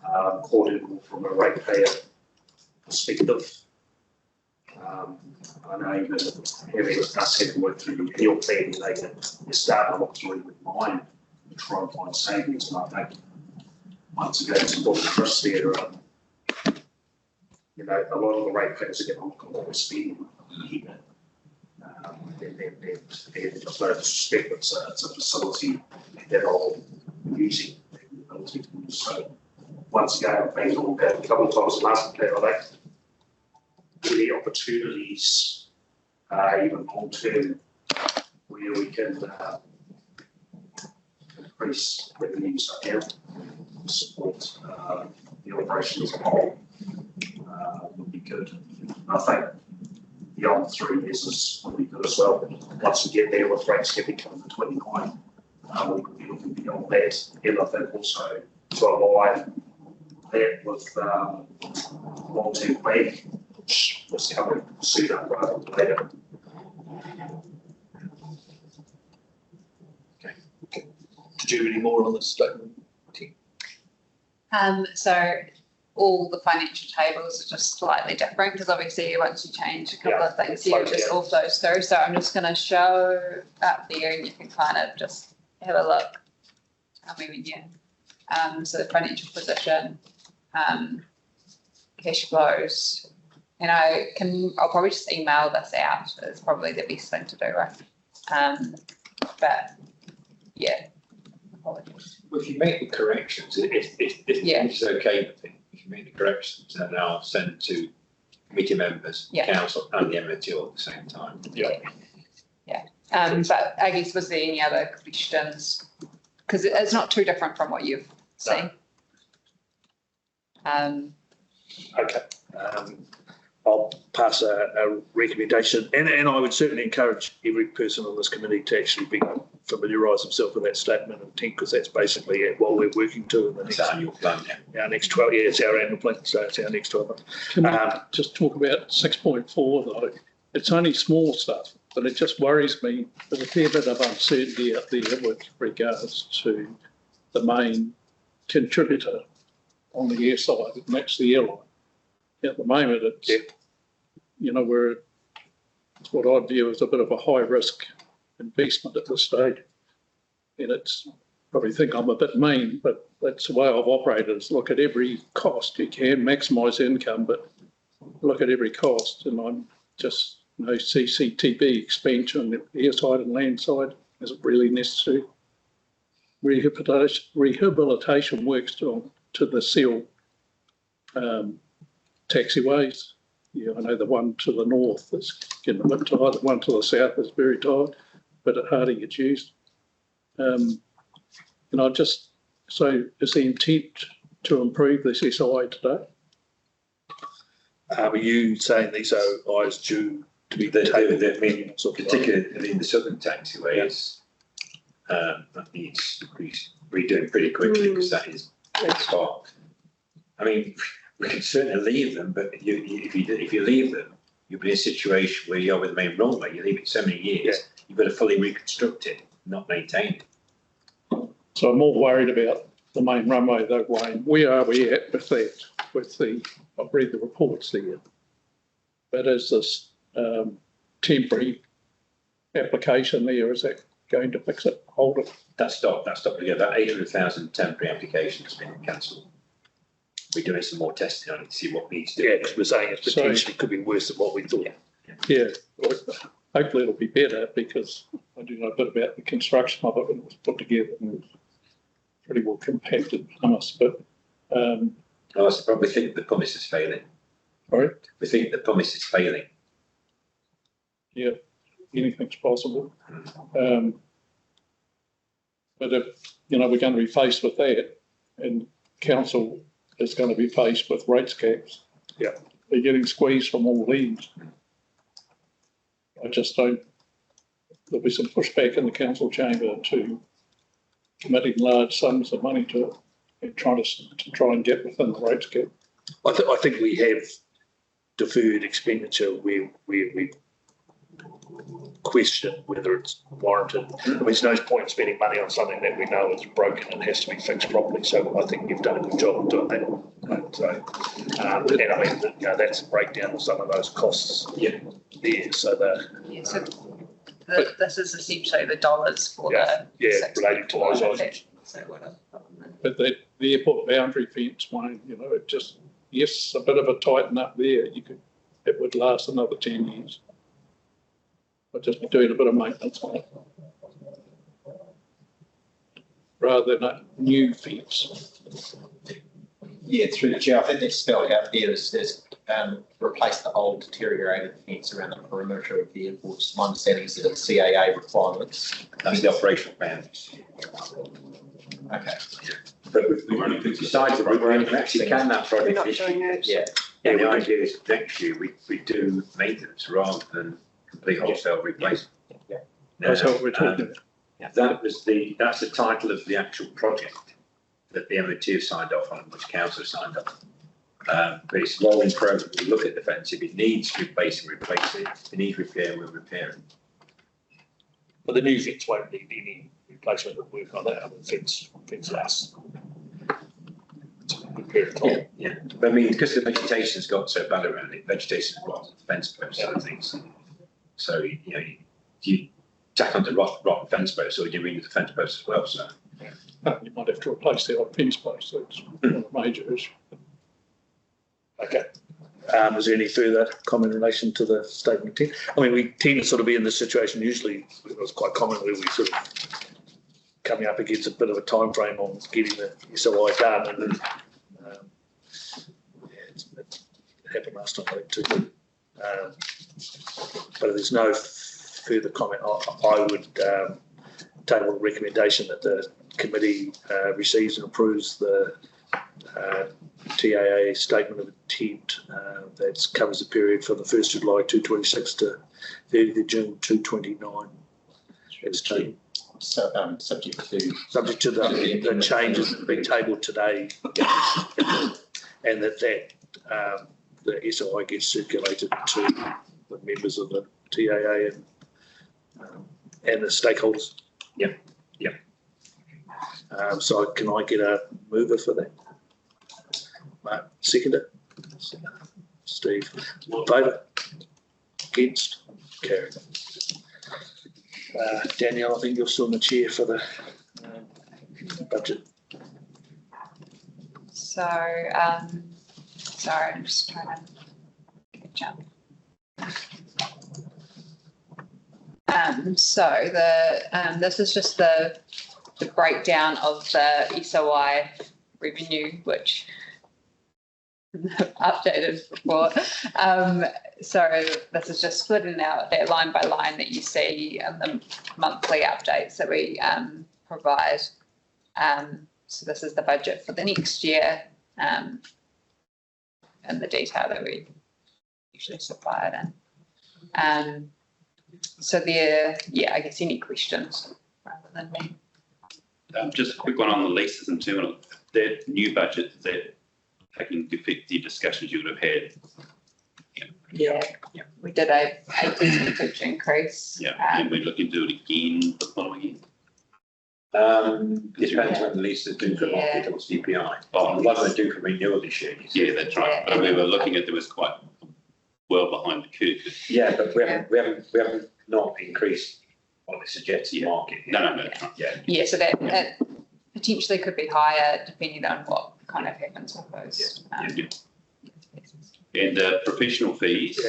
according from a ratepayer perspective. I know even having us having worked through the appeal plan, they start to look through with mine to try and find savings, and I think once again to look across there, a lot of the ratepayers are getting a look at what we're spending here. And just no disrespect, it's a facility that I'm using. So once again, I've been talking about a couple of times in last plan, I think any opportunities, even long term, where we can increase revenues to support the operation as a whole would be good. I think beyond 3 years is really good as well. Once we get there with rates getting coming to 29, we could be looking beyond that. And I think also to align that with long-term planning, which was coming sooner rather than later. Okay. Did you have any more on this statement? So all the financial tables are just slightly different because obviously once you change a couple of things, you just all flows through. So I'm just going to show up there and you can kind of just have a look. So the financial position, cash flows, and I'll probably just email this out. It's probably the best thing to do, right? But yeah, apologies. Well, if you make the corrections, if it's okay with it, if you make the corrections, then I'll send to committee members, council, and the MOT all at the same time. But I guess was there any other questions? Because it's not too different from what you've seen. Okay. I'll pass a recommendation, and I would certainly encourage every person on this committee to actually familiarise themselves with that statement of intent, because that's basically what we're working to in the next annual plan. Our next 12 years, it's our annual plan, so it's our next 12 months. Can I just talk about 6.4 though? It's only small stuff, but it just worries me. There's a fair bit of uncertainty out there with regards to the main contributor on the air side, and that's the airline. At the moment, it's we're what I view as a bit of a high risk investment at this stage, and it's probably think I'm a bit mean, but that's the way I've operated. Is look at every cost you can, maximise income, but look at every cost. And I'm just CCTV expansion, the air side and land side, is it really necessary? Rehabilitation works to the seal taxiways. Yeah, I know the one to the north is getting a bit tired, the one to the south is very tired, but it hardly gets used. So is the intent to improve this SI today? Are you saying these are eyes due to be particularly in the southern taxiways, that needs redoing pretty quickly, because that is spot. I mean, we can certainly leave them, but if you leave them, you'll be in a situation where you're with the main runway. You leave it so many years, you've got to fully reconstruct it, not maintain it. So I'm more worried about the main runway though, Wayne. Where are we at with that? I've read the reports there. But is this temporary application there, is that going to fix it, hold it? That stopped. We got about 800,000 temporary applications been cancelled. We're doing some more testing on it to see what needs to do. Yeah, because we're saying it potentially could be worse than what we thought. Yeah, hopefully it'll be better, because I do know a bit about the construction of it when it was put together, and it was pretty well compacted pumice, but I probably think the pumice is failing. sorry? We think the pumice is failing. Yeah, anything's possible. But if, you know, we're going to be faced with that, and council is going to be faced with rates caps. Yeah. They're getting squeezed from all ends. I just don't, there'll be some pushback in the council chamber to committing large sums of money to it and trying to try and get within the rates cap. I think we have deferred expenditure where we question whether it's warranted. I mean, there's no point spending money on something that we know is broken and has to be fixed properly. So I think you've done a good job of doing that. So, and I mean, you know, that's a breakdown of some of those costs. Yeah. There. So This is essentially the dollars for the relating to those items. But the airport boundary fence, Wayne, you know, it just, yes, a bit of a tighten up there. It would last another 10 years. But just doing a bit of maintenance on it, rather than a new fence. Yeah, through the chair, I think that's spelled out there. There's replace the old deteriorated fence around the perimeter of the airport. My understanding is that it's CAA requirements. That's the operational plan. Okay. But we've decided that we actually can that project this year. Yeah. And the idea is next year we do maintenance rather than complete wholesale replacement. Yeah. That's what we're talking about. That's the title of the actual project that the MOT have signed off on, which council have signed off. But it's a rolling program. We look at the fence. If it needs replacing, replace it. If it needs repair, we'll repair it. But the new fence won't need any replacement of work on that. I mean, fence lasts. It's a good period of time. Yeah. But I mean, because the vegetation's got so bad around it, vegetation's rotten fence posts and things. So, you know, you tack onto rotten fence posts, or you remove the fence posts as well. So You might have to replace the old fence post. That's one of the major issues. Okay. Is there any further comment in relation to the statement of intent? I mean, we tend to sort of be in this situation usually. It was quite common where we sort of coming up against a bit of a time frame on getting the SOI done, and it happened last time, I think, too. But if there's no further comment, I would table the recommendation that the committee receives and approves the TAA statement of intent that covers the period from the 1st of July 2026 to 30th of June 2029. It's tabled. So, subject to the changes that have been tabled today, and that the SOI gets circulated to the members of the TAA and the stakeholders. Yeah. So can I get a mover for that? Mark, seconder? Steve, all in favour? Against? Carried. Danielle, I think you're still in the chair for the budget. So, sorry, I'm just trying to catch up. So this is just the breakdown of the SOI revenue, which updated before. So this is just splitting out that line by line that you see in the monthly updates that we provide. So this is the budget for the next year, and the detail that we usually supply it in. So there, I guess any questions rather than me. Just a quick one on the leases and terminal. That new budget, is that taking into effect the discussions you would have had? Yeah. We did a 8% increase. Yeah, and we're looking to do it again the following year. Depends when the lease is due for market or CPI. Oh, what they do for renewal this year. Yeah, that's right. But we were looking at, there was quite well behind the curve. Yeah, but we haven't not increased what it suggests the market. No. Yeah, so that potentially could be higher depending on what kind of happens with those. And professional fees,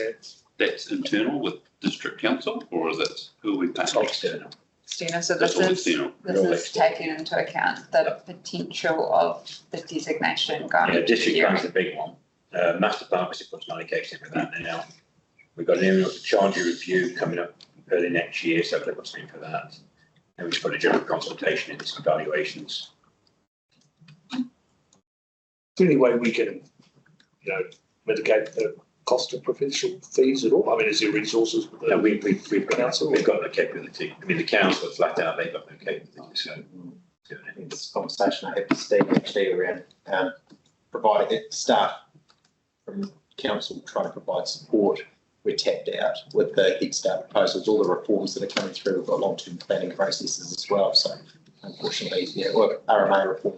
that's internal with district council, or is it who are we paying? External. Stina, so That's this all is, external. this is taking into account the potential of the designation going Yeah, into district hearing. council is a big one. Master pharmacy puts money case in for that now. We've got an area charge review coming up early next year, so they've got something for that. And we just put a general consultation in some evaluations. Is there any way we can, mitigate the cost of professional fees at all? I mean, is there resources with the No, we've got council? we've got no capability. I mean, the council are flat out, they've got no capability, so. It's a conversation I had with Steve actually around providing staff from council trying to provide support. We're tapped out with the Head Start proposals, all the reforms that are coming through. We've got long-term planning processes as well. So unfortunately, well, RMA reform,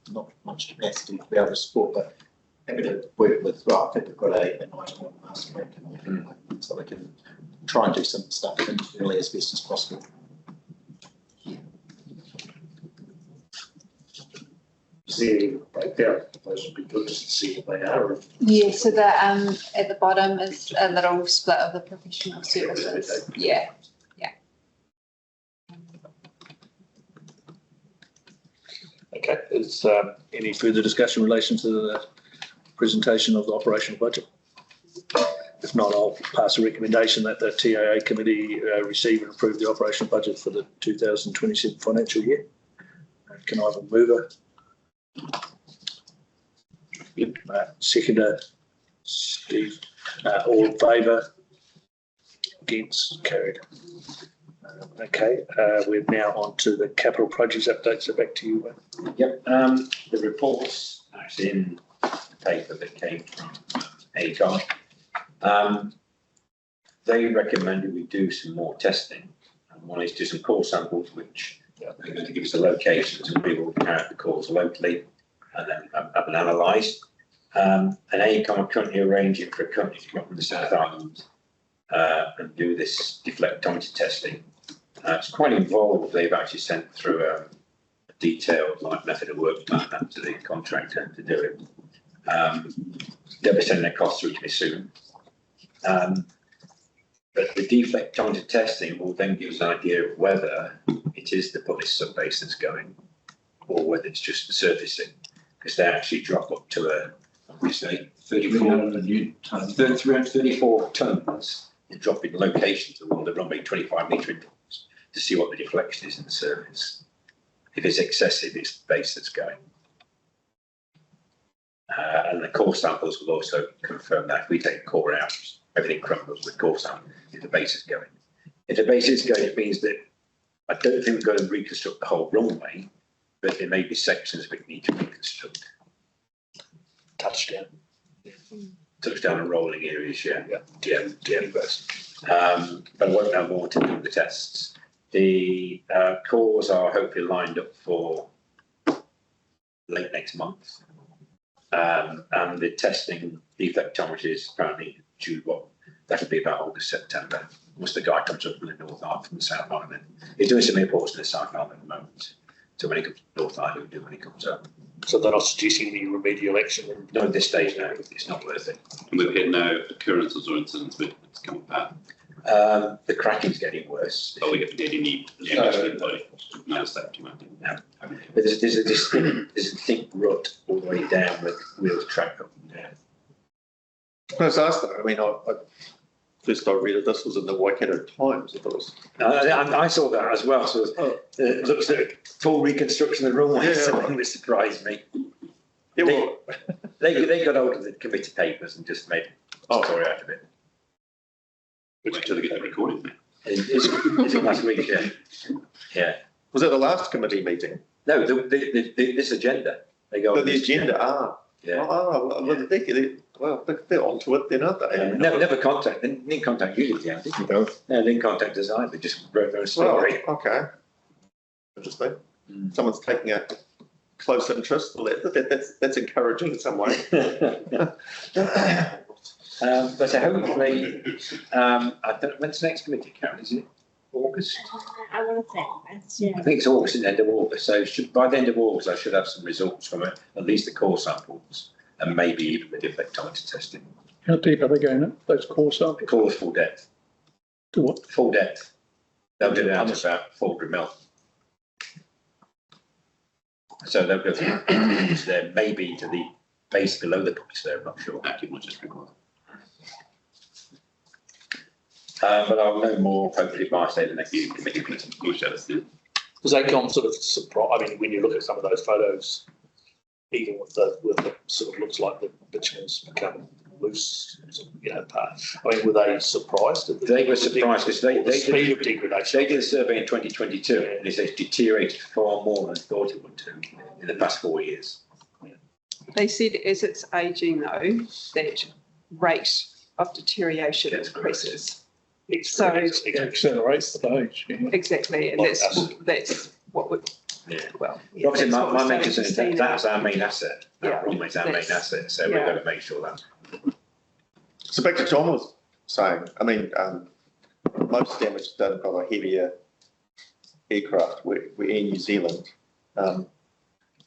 not much capacity to be able to support, but happy to work with, I think we've got a nice one master plan coming, so we can try and do some stuff internally as best as possible. See breakdown. Those would be good just to see what they are. Yeah, so the at the bottom is a little split of the professional services. Yeah. Okay, is any further discussion in relation to the presentation of the operational budget? If not, I'll pass a recommendation that the TAA committee receive and approve the operational budget for the 2027 financial year. Can I have a mover? Seconder, Steve. All in favour? Against? Carried. Okay, we're now on to the capital projects update, so back to you. Yep, the reports actually in the paper that came from ACON. They recommended we do some more testing. And one is do some core samples, which are going to give us the locations, and we will carry out the cores locally and then have them analysed. And ACON are currently arranging for a company to come up from the South Island and do this deflectometer testing. It's quite involved. They've actually sent through a detailed method of work plan to the contractor to do it. They'll be sending their costs through to me soon. But the deflectometer testing will then give us an idea of whether it is the police sub-base that's going or whether it's just the surfacing, because they actually drop up to we say 34 tons in dropping locations along the runway 25 metre intervals to see what the deflection is in the surface. If it's excessive, it's the base that's going. And the core samples will also confirm that if we take core out, everything crumbles with core sample if the base is going. If the base is going, it means that I don't think we're going to reconstruct the whole runway, but there may be sections we need to reconstruct. Touchdown and rolling areas, yeah. Best. But I won't know more to do the tests. The cores are hopefully lined up for late next month. And the testing deflectometry is apparently due, that'll be about August, September. Once the guy comes up from the North Island, from the South Island. He's doing some imports in the South Island at the moment. So when he comes to North Island, he'll do when he comes up. So they're not suggesting any remedial action? No, at this stage, no, it's not worth it. And we've had no occurrences or incidents with it's come back. The cracking's getting worse. But we haven't had any no safety. No. But there's a distinct rut all the way down with wheels track up and down. I was asked that. I mean, first I read it, this was in the Waikato Times. I thought it was. I saw that as well. So it looks like full reconstruction of the runway. Yeah. Something that surprised me. Yeah, well, They got hold of the committee papers and just made a story out of it. Wait until they get the recording. Is it last week? Yeah. was that the last committee meeting? No, this agenda. They go. Oh, the agenda. Yeah. Well, they're onto it then, aren't they? Never contact. They didn't contact you, did you? No, they didn't contact us either. Just wrote their story. Well, okay. Interesting. Someone's taking a close interest. Well, that's encouraging in some way. But hopefully, I don't, when's the next committee, Karen? Is it August? I want to say that's, yeah. I think it's August, at the end of August. So by the end of August, I should have some results from it, at least the core samples, and maybe even the deflectometer testing. How deep are they going up, those core samples? Core full depth. To what? Full depth. They'll do it out to about 400 mil. So they'll go through there, maybe to the base below the tops there, I'm not sure. That much is required. But I'll know more hopefully by say the next committee meeting. Does that come sort of surprise? I mean, when you look at some of those photos, even with the sort of looks like the bitumen's become loose, you know, part. I mean, were they surprised? They were surprised because they speed did, of degradation. they did a survey in 2022 and it says deteriorated far more than thought it would do in the past 4 years. They said as it's ageing though, that rate of deterioration That's increases. So It accelerates the age. Yeah. Exactly, and Well, that's what would, Yeah. well. yeah, Obviously, that's what my we're mention starting is to see that that's our main asset. Yeah. That remains our main That's- asset, so yeah. we've got to make sure that. So back to John was saying, I mean, most damage is done by the heavier aircraft. We're in New Zealand.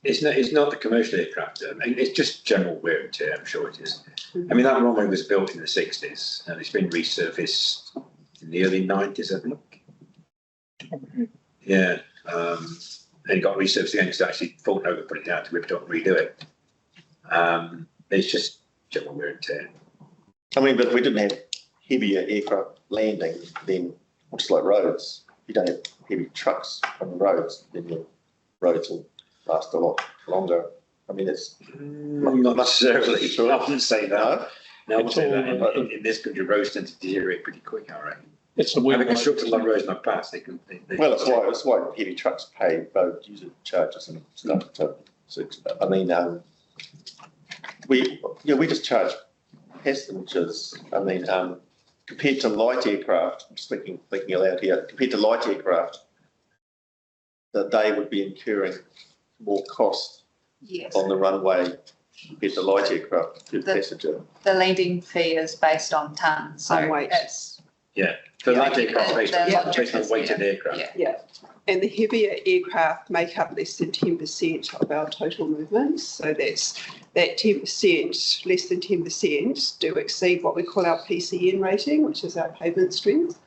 It's not the commercial aircraft. I mean, it's just general wear and tear. I'm sure it is. I mean, that runway was built in the 60s and it's been resurfaced in the early 90s, I think. Yeah, and it got resurfaced again because actually Fulton over put it down to rip it up and redo it. It's just general wear and tear. I mean, but we didn't have heavier aircraft landing then, just like roads. You don't have heavy trucks on the roads, then your roads will last a lot longer. I mean, it's Not necessarily. I wouldn't say that. no. No, I wouldn't say that. In this country, roads tend to deteriorate pretty quick, I reckon. It's a Having weird. constructed a lot of roads in the past, they can. Well, that's why heavy trucks pay road user charges and stuff. So I mean, we just charge passengers. I mean, compared to light aircraft, I'm just thinking aloud here. Compared to light aircraft, that they would be incurring more cost Yes. on the runway compared to light aircraft per The- passenger. The landing fee is based on tons, so On weight. it's. For Yeah, light aircraft, the- based the on logic is, weighted yeah, aircraft. yeah. Yeah, and the heavier aircraft make up less than 10% of our total movements. So that's that 10%, less than 10% do exceed what we call our PCN rating, which is our pavement strength.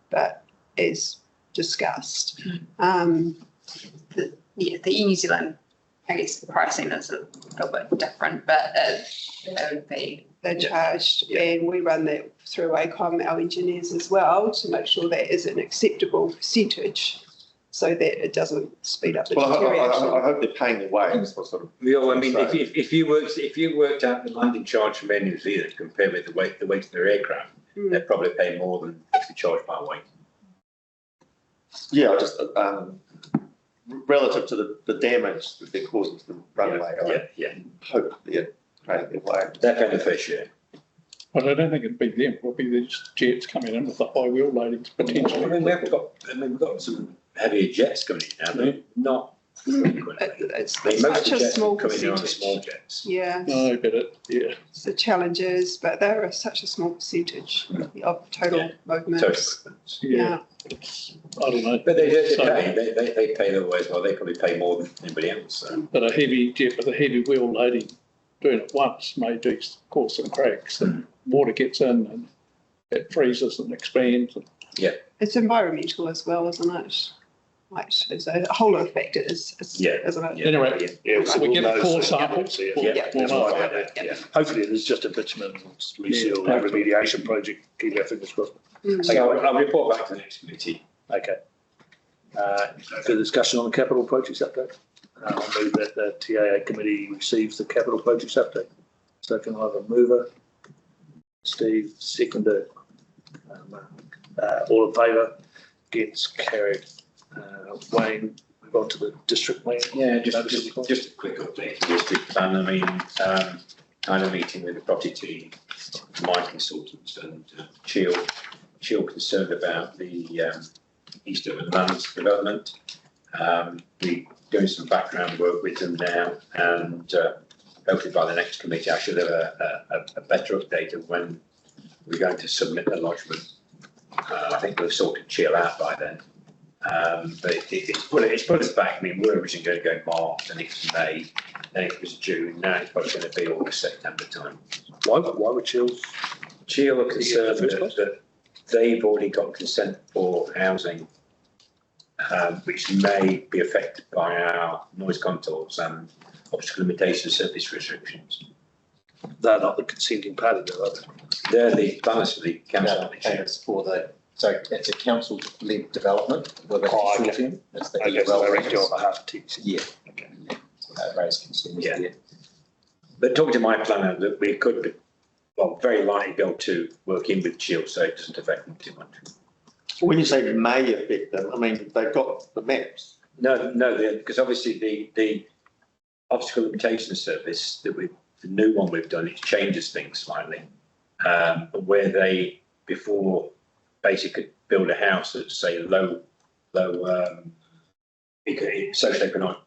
But as discussed, The New Zealand, I guess the pricing is a little bit different, but it would be. they're charged, and we run that through ACOM, our engineers as well, to make sure that is an acceptable percentage so that it doesn't speed up the Well, deterioration. I hope they're paying their way. That's what sort of. Yeah, I mean, if you worked out the landing charge from Air New Zealand compared with the weight of their aircraft, they'd probably pay more than if they charge by weight. Yeah, I just relative to the damage that they're causing to the runway. Yeah. I hope they're paying their way. They're paying the fair share. But I don't think it'd be them. It'll be these jets coming in with the high wheel loadings potentially. I mean, we've got some heavier jets coming in now, but not frequently. It's I mean, most such of a the jets small coming in on the percentage. small jets. Yeah, No, but it's the challenges, but they're such a small percentage of total movements. yeah, I don't know. But they So- pay their way as well. They probably pay more than anybody else. So. But a heavy jet with a heavy wheel loading, doing it once may cause some cracks and water gets in and it freezes and expands. It's environmental as well, isn't it? Like, there's a whole lot of factors, isn't it? Anyway, Yeah, we get a core those, sample. yeah, We'll- that's we'll know. right, yeah. Hopefully there's just a bitumen reseal remediation project, keep our fingers crossed. So I'll report back to the next committee. Okay. Further discussion on the capital projects update? I'll move that the TAA committee receives the capital projects update. So can I have a mover? Steve, seconder. All in favour? Against, carried. Wayne, move on to the district plan. Yeah, just a quick update. District plan. I mean, I had a meeting with the property team, my consultants, and Chill concerned about the East Urban Lands development. We're doing some background work with them now, and hopefully by the next committee I should have a better update of when we're going to submit the lodgement. I think we've sorted Chill out by then. But it's put us back. I mean, we're originally going to go March, then it was May, then it was June. Now it's probably going to be August, September time. Why would Chills? Chile are concerned that they've already got consent for housing, which may be affected by our noise contours and obstacle limitation service restrictions. They're not the consenting party, though, are they? They're the balance of the council. It's for the, so it's a council-led development with a Oh, okay. consortium. It's the Okay, so they're acting on behalf of TC. Yeah. Okay. Raised concerns. Yeah. But talking to my planner, that we could, well, very likely be able to work in with Chile, so it doesn't affect them too much. When you say may affect them, I mean, they've got the maps. No, because obviously the obstacle limitation service that the new one we've done, it changes things slightly. Where they before basically could build a house that's say low socioeconomic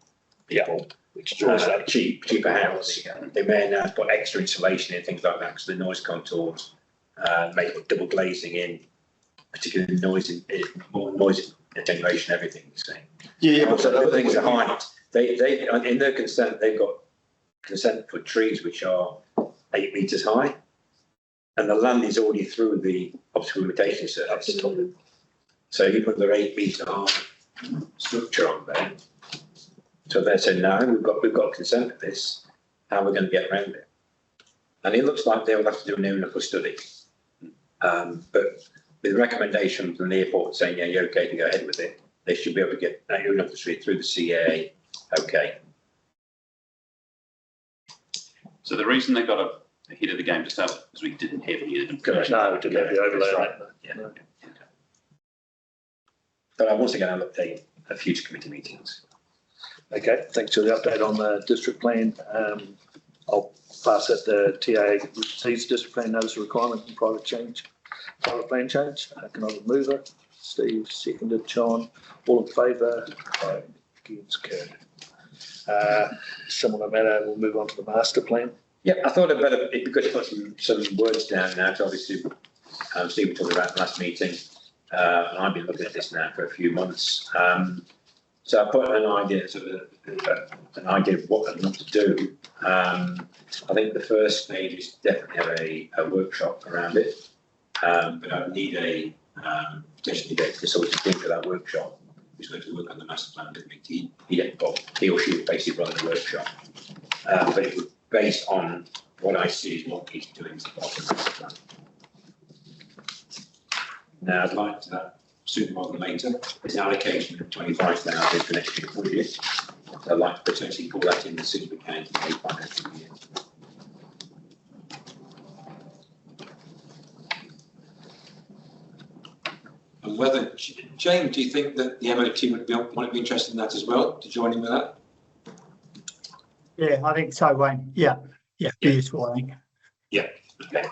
people, which draws out cheaper house. They may now put extra insulation in, things like that, because the noise contours may put double glazing in, particularly more noise attenuation, everything you see. Yeah, but other things are high. They in their consent, they've got consent for trees which are 8 metres high, and the land is already through the obstacle limitation service. So you put their 8 metre high structure on there. So they said, no, we've got consent for this. How are we going to get around it? And it looks like they'll have to do an aeronautical study. But with a recommendation from the airport saying, yeah, you're okay to go ahead with it, they should be able to get that aeronautical study through the CAA. Okay. So the reason they got ahead of the game to start with is we didn't have any of them. Correct. No, we didn't have the overlay on that. Yeah. No. But I once again, I'll update at future committee meetings. Okay, thanks for the update on the district plan. I'll pass that the TA receives district plan notice of requirement and private plan change. Can I remove it? Steve, seconded. John, all in favour? Against, carried. Similar matter, we'll move on to the master plan. Yeah, I thought it'd be good to put some words down now. To obviously, Steve talked about the last meeting, and I've been looking at this now for a few months. So I put an idea of what and not to do. I think the first stage is definitely have a workshop around it, but I need potentially a consultant team for that workshop who's going to work on the master plan with me. He or she will basically run the workshop, but it would based on what I see is what he's doing to the master plan. Now I'd like to sooner rather than later, there's an allocation of 25,000 for next year's budget. So I'd like to potentially pull that in as soon as we can for the financial year. And whether, Jane, do you think that the MOT might be interested in that as well, to join in with that? Yeah, I think so, Wayne. Yeah, be useful, I think. Yeah, okay.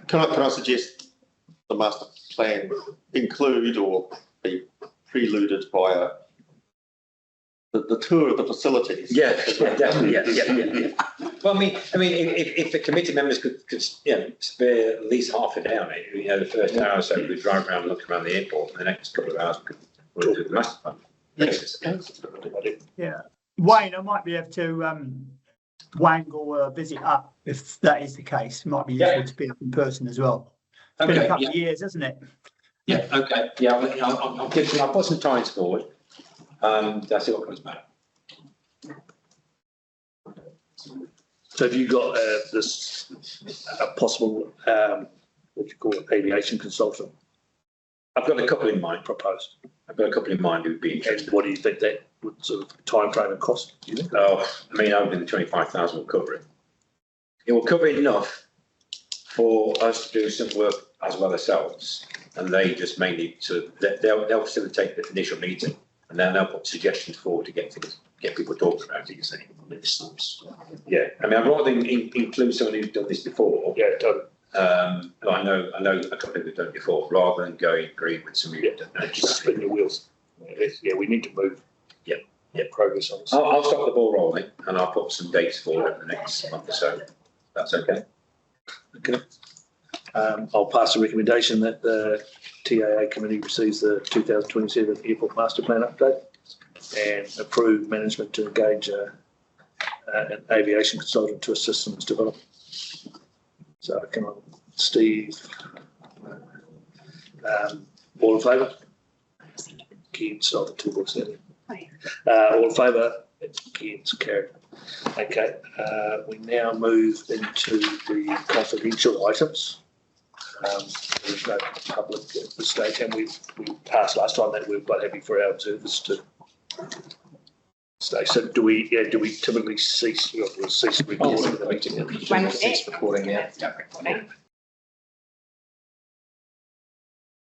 Can I suggest the master plan include or be preluded by the tour of the facilities? Yeah, definitely. Yeah. Well, I mean, if the committee members could spare at least half an hour, maybe, the first hour or so we drive around and look around the airport, and the next couple of hours we could do the master plan. Yeah, Wayne, I might be able to wangle a visit up if that is the case. It might be useful to be up in person as well. It's been a couple of years, hasn't it? Yeah. Okay. Yeah. I'll put some times forward. That's it. What comes back. So have you got a possible what do you call it, aviation consultant? I've got a couple in mind. Proposed. I've got a couple in mind who'd be interested. And what do you think that would sort of time frame and cost? Do you think? Oh, I mean, I think the 25,000 will cover it. It will cover enough for us to do some work as well ourselves, and they just mainly they'll facilitate the initial meeting, and then they'll put suggestions forward to get people talking about it. You see, yeah. I mean, I'd rather include someone who's done this before. Yeah, totally. I know a couple who've done it before, rather than going green with somebody who don't know. Just spinning the wheels. Yeah, we need to move. Yeah, progress on. I'll stop the ball rolling, and I'll put some dates forward in the next month or so. That's okay. Okay. I'll pass a recommendation that the TAA committee receives the 2027 airport master plan update. and approve management to engage an aviation consultant to assist in its development. So come on, Steve. All in favour? Against, the two votes there. All in favour? Against, carried. Okay, we now move into the confidential items. There's no public at this stage, and we passed last time that we were quite happy for our observers to stay. So do we typically cease recording the meeting? Cease recording now. Stop recording.